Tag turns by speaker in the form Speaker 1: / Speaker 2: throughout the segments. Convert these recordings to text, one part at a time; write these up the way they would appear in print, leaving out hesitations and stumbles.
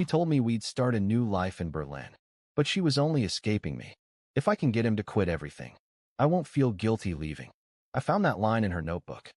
Speaker 1: She told me we'd start a new life in Berlin, but she was only escaping me. If I can get him to quit everything, I won't feel guilty leaving. I found that line in her notebook.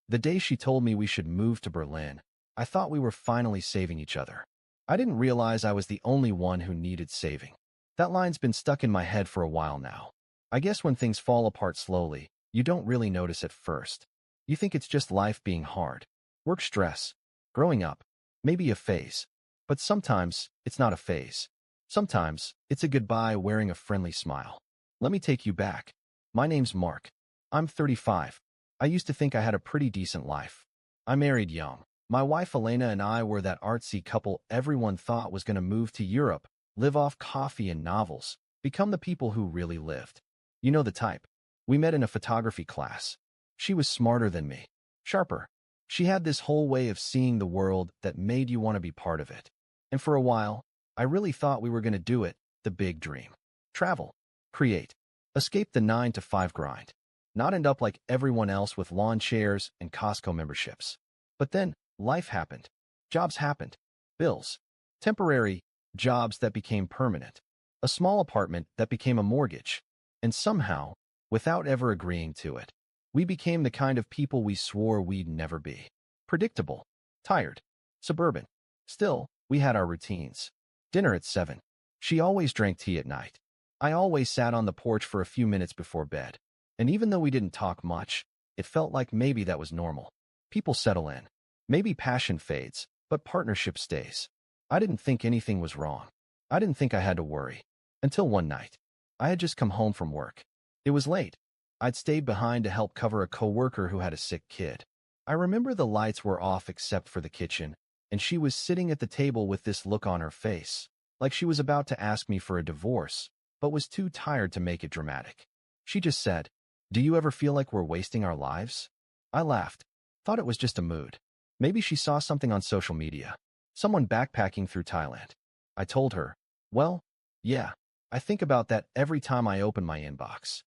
Speaker 1: The day she told me we should move to Berlin, I thought we were finally saving each other. I didn't realize I was the only one who needed saving. That line's been stuck in my head for a while now. I guess when things fall apart slowly, you don't really notice at first. You think it's just life being hard. Work stress. Growing up. Maybe a phase. But sometimes, it's not a phase. Sometimes, it's a goodbye wearing a friendly smile. Let me take you back. My name's Mark. I'm 35. I used to think I had a pretty decent life. I married young. My wife Elena and I were that artsy couple everyone thought was going to move to Europe, live off coffee and novels, become the people who really lived. You know the type. We met in a photography class. She was smarter than me. Sharper. She had this whole way of seeing the world that made you want to be part of it. And for a while, I really thought we were going to do it, the big dream. Travel. Create. Escape the 9-to-5 grind. Not end up like everyone else with lawn chairs and Costco memberships. But then, life happened. Jobs happened. Bills. Temporary jobs that became permanent. A small apartment that became a mortgage. And somehow, without ever agreeing to it, we became the kind of people we swore we'd never be. Predictable. Tired. Suburban. Still, we had our routines. Dinner at 7. She always drank tea at night. I always sat on the porch for a few minutes before bed. And even though we didn't talk much, it felt like maybe that was normal. People settle in. Maybe passion fades, but partnership stays. I didn't think anything was wrong. I didn't think I had to worry. Until one night. I had just come home from work. It was late. I'd stayed behind to help cover a coworker who had a sick kid. I remember the lights were off except for the kitchen, and she was sitting at the table with this look on her face, like she was about to ask me for a divorce, but was too tired to make it dramatic. She just said, "Do you ever feel like we're wasting our lives?" I laughed. Thought it was just a mood. Maybe she saw something on social media. Someone backpacking through Thailand. I told her, "Well, yeah, I think about that every time I open my inbox."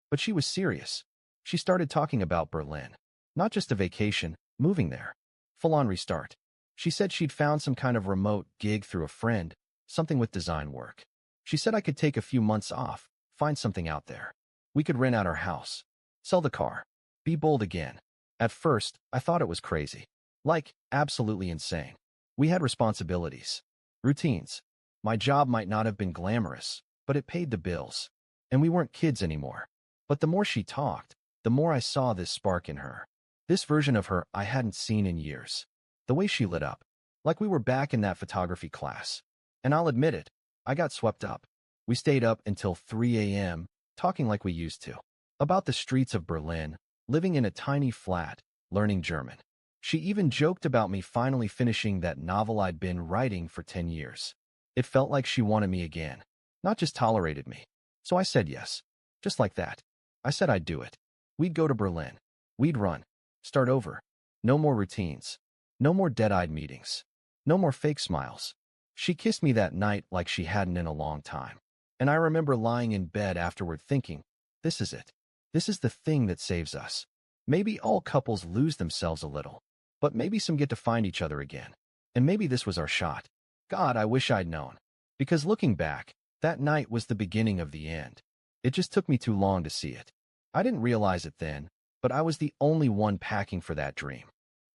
Speaker 1: But she was serious. She started talking about Berlin. Not just a vacation, moving there. Full-on restart. She said she'd found some kind of remote gig through a friend, something with design work. She said I could take a few months off, find something out there. We could rent out our house, sell the car, be bold again. At first, I thought it was crazy. Like, absolutely insane. We had responsibilities. Routines. My job might not have been glamorous, but it paid the bills. And we weren't kids anymore. But the more she talked, the more I saw this spark in her. This version of her I hadn't seen in years. The way she lit up. Like we were back in that photography class. And I'll admit it, I got swept up. We stayed up until 3 a.m., talking like we used to. About the streets of Berlin, living in a tiny flat, learning German. She even joked about me finally finishing that novel I'd been writing for 10 years. It felt like she wanted me again, not just tolerated me. So I said yes. Just like that. I said I'd do it. We'd go to Berlin. We'd run. Start over. No more routines. No more dead-eyed meetings. No more fake smiles. She kissed me that night like she hadn't in a long time. And I remember lying in bed afterward thinking, this is it. This is the thing that saves us. Maybe all couples lose themselves a little. But maybe some get to find each other again. And maybe this was our shot. God, I wish I'd known. Because looking back, that night was the beginning of the end. It just took me too long to see it. I didn't realize it then, but I was the only one packing for that dream.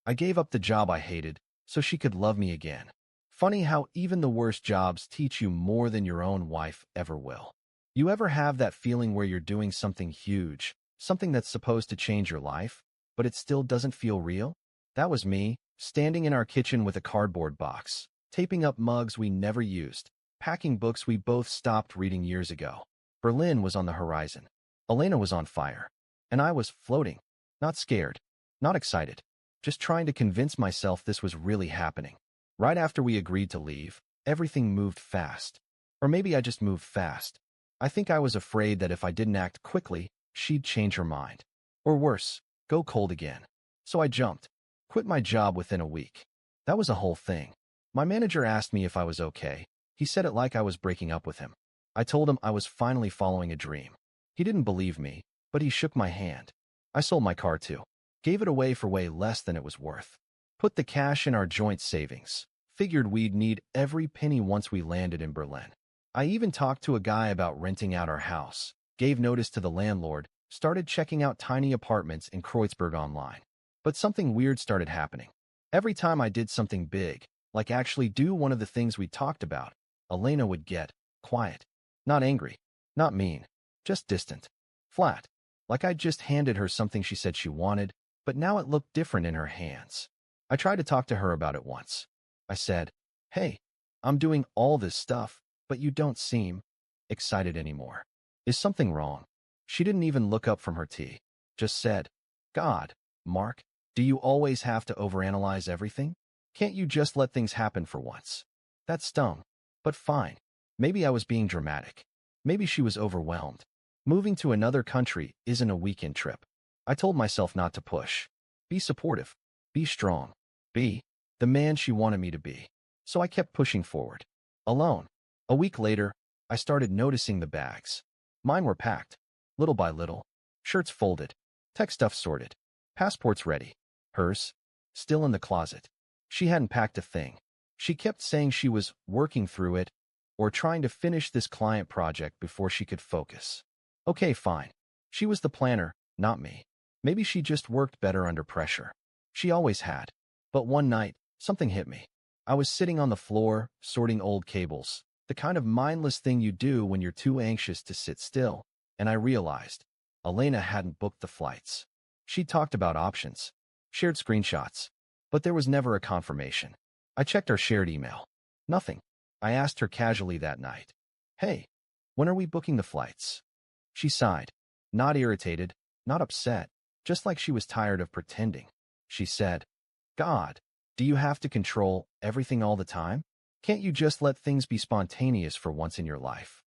Speaker 1: I gave up the job I hated so she could love me again. Funny how even the worst jobs teach you more than your own wife ever will. You ever have that feeling where you're doing something huge, something that's supposed to change your life, but it still doesn't feel real? That was me, standing in our kitchen with a cardboard box, taping up mugs we never used, packing books we both stopped reading years ago. Berlin was on the horizon. Elena was on fire. And I was floating. Not scared. Not excited. Just trying to convince myself this was really happening. Right after we agreed to leave, everything moved fast. Or maybe I just moved fast. I think I was afraid that if I didn't act quickly, she'd change her mind. Or worse, go cold again. So I jumped. Quit my job within a week. That was a whole thing. My manager asked me if I was okay. He said it like I was breaking up with him. I told him I was finally following a dream. He didn't believe me, but he shook my hand. I sold my car too. Gave it away for way less than it was worth. Put the cash in our joint savings. figured we'd need every penny once we landed in Berlin. I even talked to a guy about renting out our house, gave notice to the landlord, started checking out tiny apartments in Kreuzberg online. But something weird started happening. Every time I did something big, like actually do one of the things we talked about, Elena would get quiet. Not angry, not mean, just distant. Flat. Like I'd just handed her something she said she wanted, but now it looked different in her hands. I tried to talk to her about it once. I said, "Hey, I'm doing all this stuff, but you don't seem excited anymore. Is something wrong?" She didn't even look up from her tea. Just said, "God, Mark, do you always have to overanalyze everything? Can't you just let things happen for once?" That stung. But fine. Maybe I was being dramatic. Maybe she was overwhelmed. Moving to another country isn't a weekend trip. I told myself not to push. Be supportive. Be strong. Be the man she wanted me to be. So I kept pushing forward. Alone. A week later, I started noticing the bags. Mine were packed. Little by little. Shirts folded. Tech stuff sorted. Passports ready. Hers? Still in the closet. She hadn't packed a thing. She kept saying she was working through it or trying to finish this client project before she could focus. Okay, fine. She was the planner, not me. Maybe she just worked better under pressure. She always had. But one night, something hit me. I was sitting on the floor, sorting old cables, the kind of mindless thing you do when you're too anxious to sit still, and I realized Elena hadn't booked the flights. She talked about options, shared screenshots, but there was never a confirmation. I checked our shared email. Nothing. I asked her casually that night, "Hey, when are we booking the flights?" She sighed. Not irritated, not upset, just like she was tired of pretending. She said, "God, do you have to control everything all the time? Can't you just let things be spontaneous for once in your life?"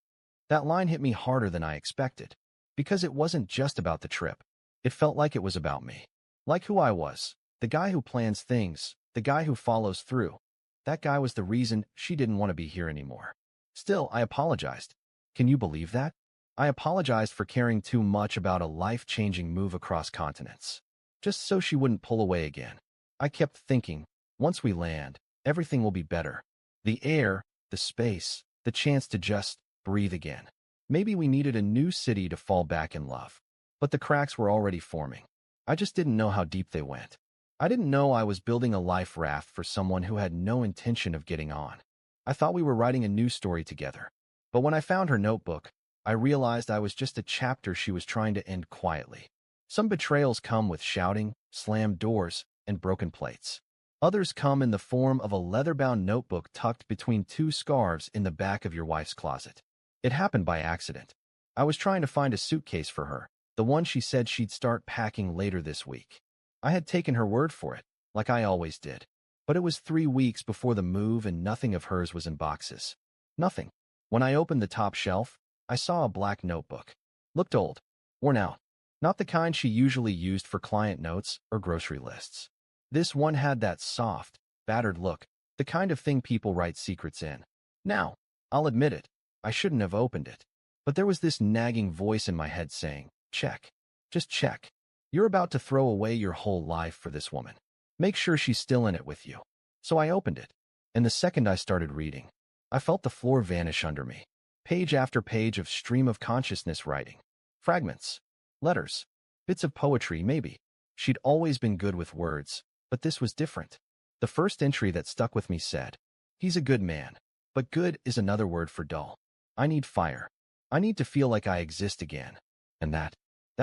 Speaker 1: That line hit me harder than I expected, because it wasn't just about the trip. It felt like it was about me. Like who I was, the guy who plans things, the guy who follows through. That guy was the reason she didn't want to be here anymore. Still, I apologized. Can you believe that? I apologized for caring too much about a life-changing move across continents, just so she wouldn't pull away again. I kept thinking, once we land, everything will be better. The air, the space, the chance to just breathe again. Maybe we needed a new city to fall back in love. But the cracks were already forming. I just didn't know how deep they went. I didn't know I was building a life raft for someone who had no intention of getting on. I thought we were writing a new story together. But when I found her notebook, I realized I was just a chapter she was trying to end quietly. Some betrayals come with shouting, slammed doors, and broken plates. Others come in the form of a leather-bound notebook tucked between two scarves in the back of your wife's closet. It happened by accident. I was trying to find a suitcase for her, the one she said she'd start packing later this week. I had taken her word for it, like I always did. But it was 3 weeks before the move and nothing of hers was in boxes. Nothing. When I opened the top shelf, I saw a black notebook. Looked old. Worn out. Not the kind she usually used for client notes or grocery lists. This one had that soft, battered look, the kind of thing people write secrets in. Now, I'll admit it, I shouldn't have opened it. But there was this nagging voice in my head saying, check. Just check. You're about to throw away your whole life for this woman. Make sure she's still in it with you. So I opened it. And the second I started reading, I felt the floor vanish under me. Page after page of stream of consciousness writing. Fragments. Letters. Bits of poetry, maybe. She'd always been good with words, but this was different. The first entry that stuck with me said, "He's a good man, but good is another word for dull. I need fire. I need to feel like I exist again." And that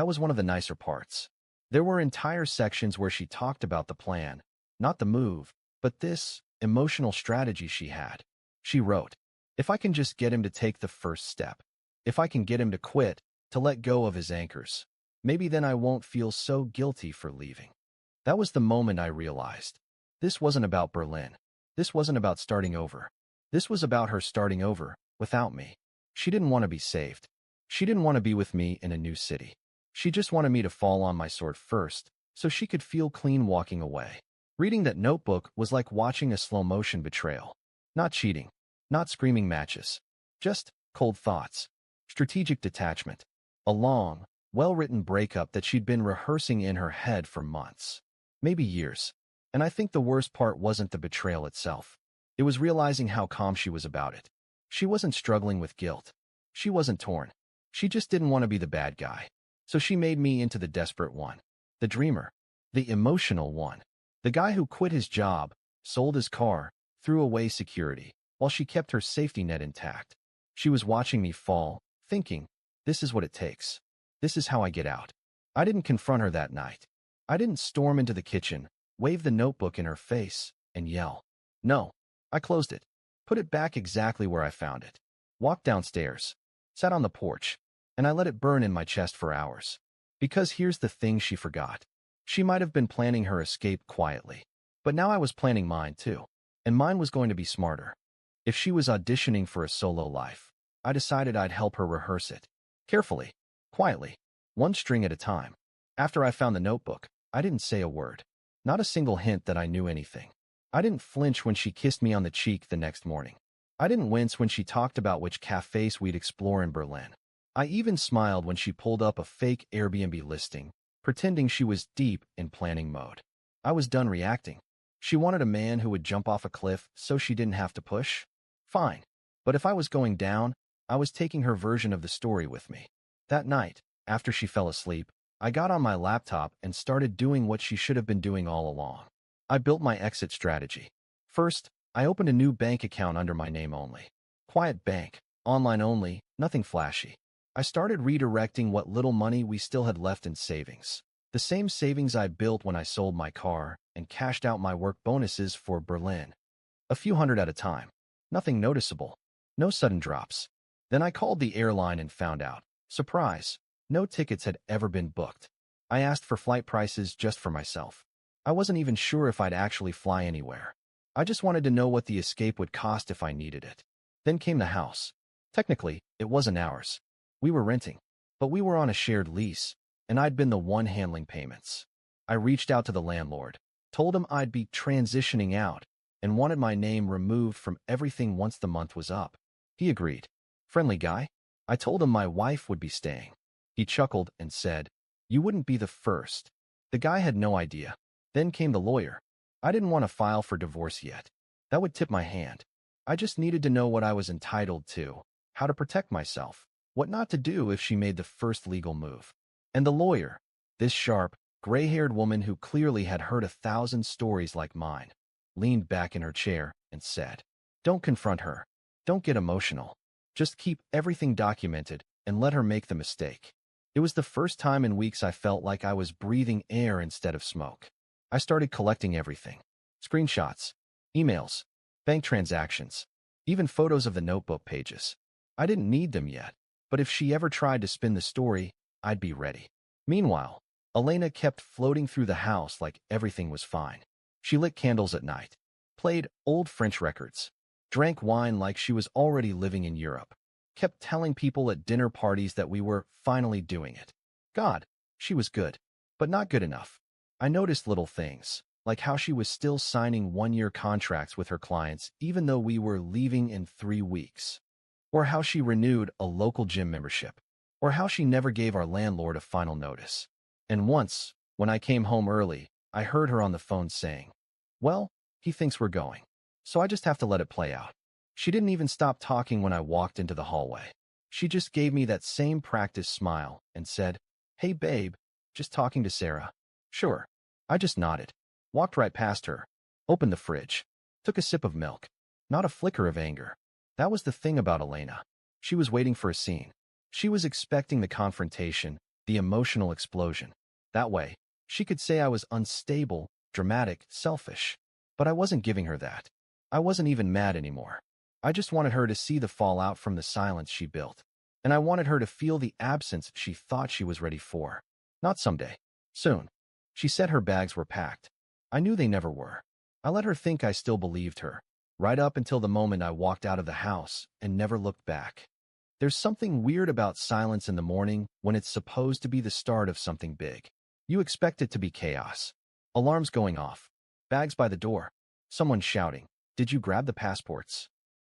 Speaker 1: was one of the nicer parts. There were entire sections where she talked about the plan, not the move, but this emotional strategy she had. She wrote, "If I can just get him to take the first step, if I can get him to quit, to let go of his anchors, maybe then I won't feel so guilty for leaving." That was the moment I realized. This wasn't about Berlin. This wasn't about starting over. This was about her starting over, without me. She didn't want to be saved. She didn't want to be with me in a new city. She just wanted me to fall on my sword first, so she could feel clean walking away. Reading that notebook was like watching a slow-motion betrayal. Not cheating. Not screaming matches. Just cold thoughts. Strategic detachment. A long, well-written breakup that she'd been rehearsing in her head for months. Maybe years. And I think the worst part wasn't the betrayal itself. It was realizing how calm she was about it. She wasn't struggling with guilt. She wasn't torn. She just didn't want to be the bad guy. So she made me into the desperate one. The dreamer. The emotional one. The guy who quit his job, sold his car, threw away security, while she kept her safety net intact. She was watching me fall, thinking, this is what it takes. This is how I get out. I didn't confront her that night. I didn't storm into the kitchen, wave the notebook in her face, and yell. No. I closed it, put it back exactly where I found it, walked downstairs, sat on the porch, and I let it burn in my chest for hours. Because here's the thing she forgot. She might have been planning her escape quietly, but now I was planning mine too, and mine was going to be smarter. If she was auditioning for a solo life, I decided I'd help her rehearse it. Carefully, quietly, one string at a time. After I found the notebook, I didn't say a word. Not a single hint that I knew anything. I didn't flinch when she kissed me on the cheek the next morning. I didn't wince when she talked about which cafes we'd explore in Berlin. I even smiled when she pulled up a fake Airbnb listing, pretending she was deep in planning mode. I was done reacting. She wanted a man who would jump off a cliff so she didn't have to push? Fine. But if I was going down, I was taking her version of the story with me. That night, after she fell asleep, I got on my laptop and started doing what she should have been doing all along. I built my exit strategy. First, I opened a new bank account under my name only. Quiet bank, online only, nothing flashy. I started redirecting what little money we still had left in savings. The same savings I built when I sold my car and cashed out my work bonuses for Berlin. A few hundred at a time. Nothing noticeable. No sudden drops. Then I called the airline and found out. Surprise! No tickets had ever been booked. I asked for flight prices just for myself. I wasn't even sure if I'd actually fly anywhere. I just wanted to know what the escape would cost if I needed it. Then came the house. Technically, it wasn't ours. We were renting, but we were on a shared lease, and I'd been the one handling payments. I reached out to the landlord, told him I'd be transitioning out, and wanted my name removed from everything once the month was up. He agreed. Friendly guy. I told him my wife would be staying. He chuckled and said, "You wouldn't be the first." The guy had no idea. Then came the lawyer. I didn't want to file for divorce yet. That would tip my hand. I just needed to know what I was entitled to, how to protect myself, what not to do if she made the first legal move. And the lawyer, this sharp, gray-haired woman who clearly had heard 1,000 stories like mine, leaned back in her chair and said, "Don't confront her. Don't get emotional. Just keep everything documented and let her make the mistake." It was the first time in weeks I felt like I was breathing air instead of smoke. I started collecting everything. Screenshots, emails, bank transactions, even photos of the notebook pages. I didn't need them yet, but if she ever tried to spin the story, I'd be ready. Meanwhile, Elena kept floating through the house like everything was fine. She lit candles at night, played old French records, drank wine like she was already living in Europe, kept telling people at dinner parties that we were finally doing it. God, she was good, but not good enough. I noticed little things, like how she was still signing one-year contracts with her clients even though we were leaving in 3 weeks, or how she renewed a local gym membership, or how she never gave our landlord a final notice. And once, when I came home early, I heard her on the phone saying, "Well, he thinks we're going, so I just have to let it play out." She didn't even stop talking when I walked into the hallway. She just gave me that same practice smile and said, "Hey babe, just talking to Sarah." Sure. I just nodded, walked right past her, opened the fridge, took a sip of milk. Not a flicker of anger. That was the thing about Elena. She was waiting for a scene. She was expecting the confrontation, the emotional explosion. That way, she could say I was unstable, dramatic, selfish. But I wasn't giving her that. I wasn't even mad anymore. I just wanted her to see the fallout from the silence she built. And I wanted her to feel the absence she thought she was ready for. Not someday. Soon. She said her bags were packed. I knew they never were. I let her think I still believed her, right up until the moment I walked out of the house and never looked back. There's something weird about silence in the morning when it's supposed to be the start of something big. You expect it to be chaos. Alarms going off. Bags by the door. Someone shouting, "Did you grab the passports?"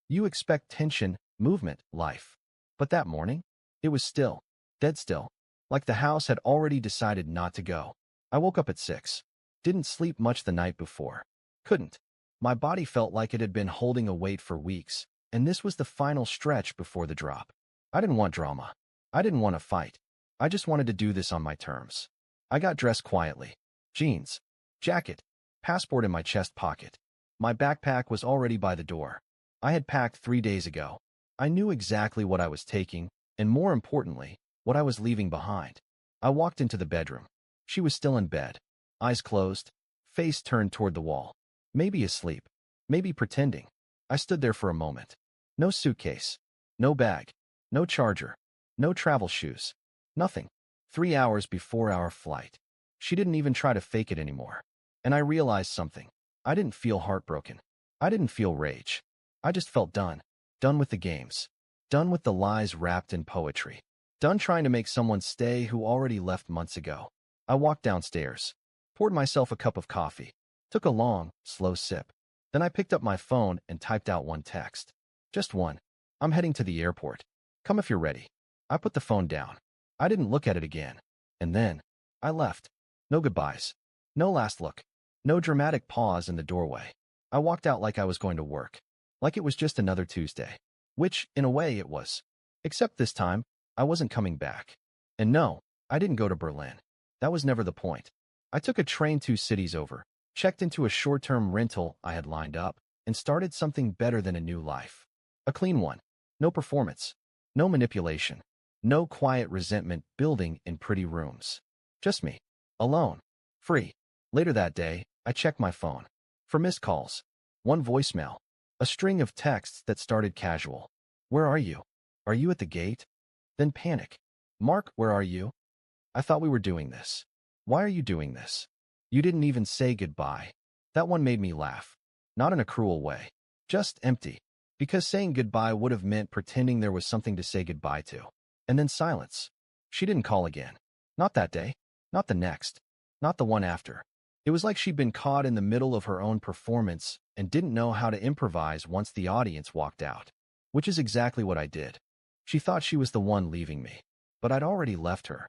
Speaker 1: You expect tension, movement, life. But that morning, it was still, dead still, like the house had already decided not to go. I woke up at 6. Didn't sleep much the night before. Couldn't. My body felt like it had been holding a weight for weeks, and this was the final stretch before the drop. I didn't want drama. I didn't want to fight. I just wanted to do this on my terms. I got dressed quietly. Jeans, jacket, passport in my chest pocket. My backpack was already by the door. I had packed 3 days ago. I knew exactly what I was taking, and more importantly, what I was leaving behind. I walked into the bedroom. She was still in bed, eyes closed, face turned toward the wall. Maybe asleep, maybe pretending. I stood there for a moment. No suitcase, no bag, no charger, no travel shoes, nothing. 3 hours before our flight. She didn't even try to fake it anymore. And I realized something. I didn't feel heartbroken. I didn't feel rage. I just felt done. Done with the games. Done with the lies wrapped in poetry. Done trying to make someone stay who already left months ago. I walked downstairs, poured myself a cup of coffee, took a long, slow sip. Then I picked up my phone and typed out one text. Just one. I'm heading to the airport. Come if you're ready. I put the phone down. I didn't look at it again. And then, I left. No goodbyes. No last look. No dramatic pause in the doorway. I walked out like I was going to work. Like it was just another Tuesday. Which, in a way, it was. Except this time, I wasn't coming back. And no, I didn't go to Berlin. That was never the point. I took a train 2 cities over, checked into a short-term rental I had lined up, and started something better than a new life. A clean one. No performance. No manipulation. No quiet resentment building in pretty rooms. Just me. Alone. Free. Later that day, I checked my phone. For missed calls. One voicemail. A string of texts that started casual. Where are you? Are you at the gate? Then panic. Mark, where are you? I thought we were doing this. Why are you doing this? You didn't even say goodbye. That one made me laugh. Not in a cruel way. Just empty. Because saying goodbye would have meant pretending there was something to say goodbye to. And then silence. She didn't call again. Not that day. Not the next. Not the one after. It was like she'd been caught in the middle of her own performance and didn't know how to improvise once the audience walked out. Which is exactly what I did. She thought she was the one leaving me. But I'd already left her.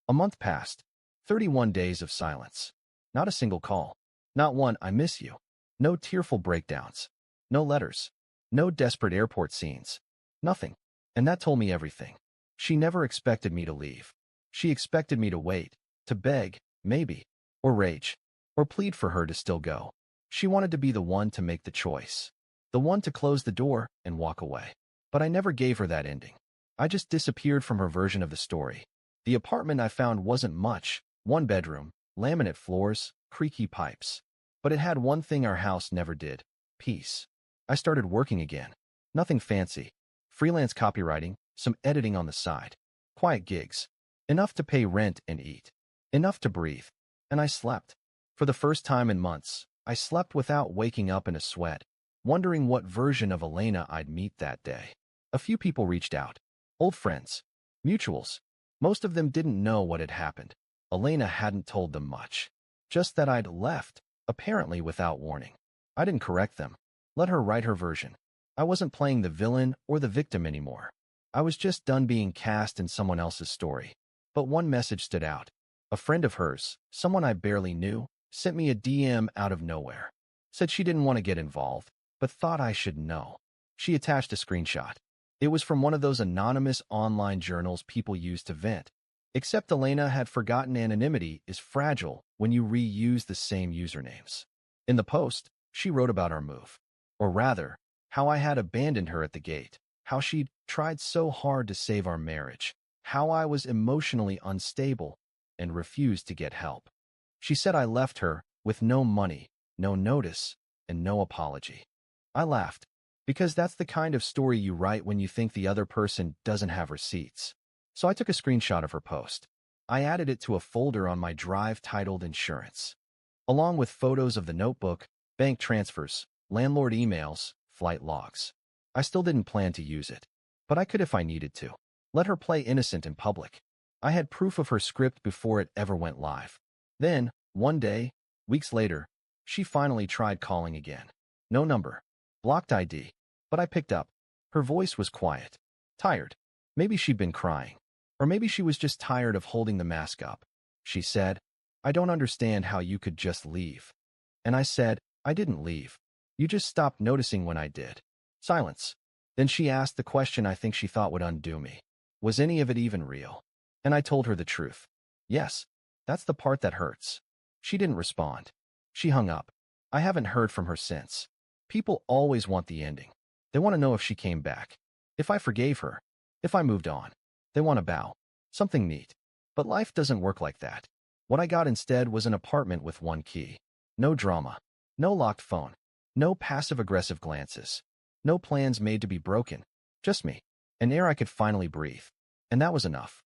Speaker 1: A month passed. 31 days of silence. Not a single call. Not one "I miss you." No tearful breakdowns. No letters. No desperate airport scenes. Nothing. And that told me everything. She never expected me to leave. She expected me to wait, to beg, maybe, or rage, or plead for her to still go. She wanted to be the one to make the choice. The one to close the door and walk away. But I never gave her that ending. I just disappeared from her version of the story. The apartment I found wasn't much. 1 bedroom, laminate floors, creaky pipes. But it had one thing our house never did. Peace. I started working again. Nothing fancy. Freelance copywriting, some editing on the side. Quiet gigs. Enough to pay rent and eat. Enough to breathe. And I slept. For the first time in months, I slept without waking up in a sweat, wondering what version of Elena I'd meet that day. A few people reached out. Old friends. Mutuals. Most of them didn't know what had happened. Elena hadn't told them much. Just that I'd left, apparently without warning. I didn't correct them. Let her write her version. I wasn't playing the villain or the victim anymore. I was just done being cast in someone else's story. But one message stood out. A friend of hers, someone I barely knew, sent me a DM out of nowhere. Said she didn't want to get involved, but thought I should know. She attached a screenshot. It was from one of those anonymous online journals people use to vent. Except Elena had forgotten anonymity is fragile when you reuse the same usernames. In the post, she wrote about our move. Or rather, how I had abandoned her at the gate. How she'd tried so hard to save our marriage. How I was emotionally unstable and refused to get help. She said I left her with no money, no notice, and no apology. I laughed, because that's the kind of story you write when you think the other person doesn't have receipts. So I took a screenshot of her post. I added it to a folder on my drive titled Insurance, along with photos of the notebook, bank transfers, landlord emails, flight logs. I still didn't plan to use it, but I could if I needed to. Let her play innocent in public. I had proof of her script before it ever went live. Then, one day, weeks later, she finally tried calling again. No number. Blocked ID. But I picked up. Her voice was quiet. Tired. Maybe she'd been crying. Or maybe she was just tired of holding the mask up. She said, "I don't understand how you could just leave." And I said, "I didn't leave. You just stopped noticing when I did. Silence. Then she asked the question I think she thought would undo me. Was any of it even real? And I told her the truth. Yes, that's the part that hurts. She didn't respond. She hung up. I haven't heard from her since. People always want the ending. They want to know if she came back, if I forgave her, if I moved on. They want a bow, something neat. But life doesn't work like that. What I got instead was an apartment with one key. No drama. No locked phone. No passive-aggressive glances. No plans made to be broken. Just me. An air I could finally breathe. And that was enough.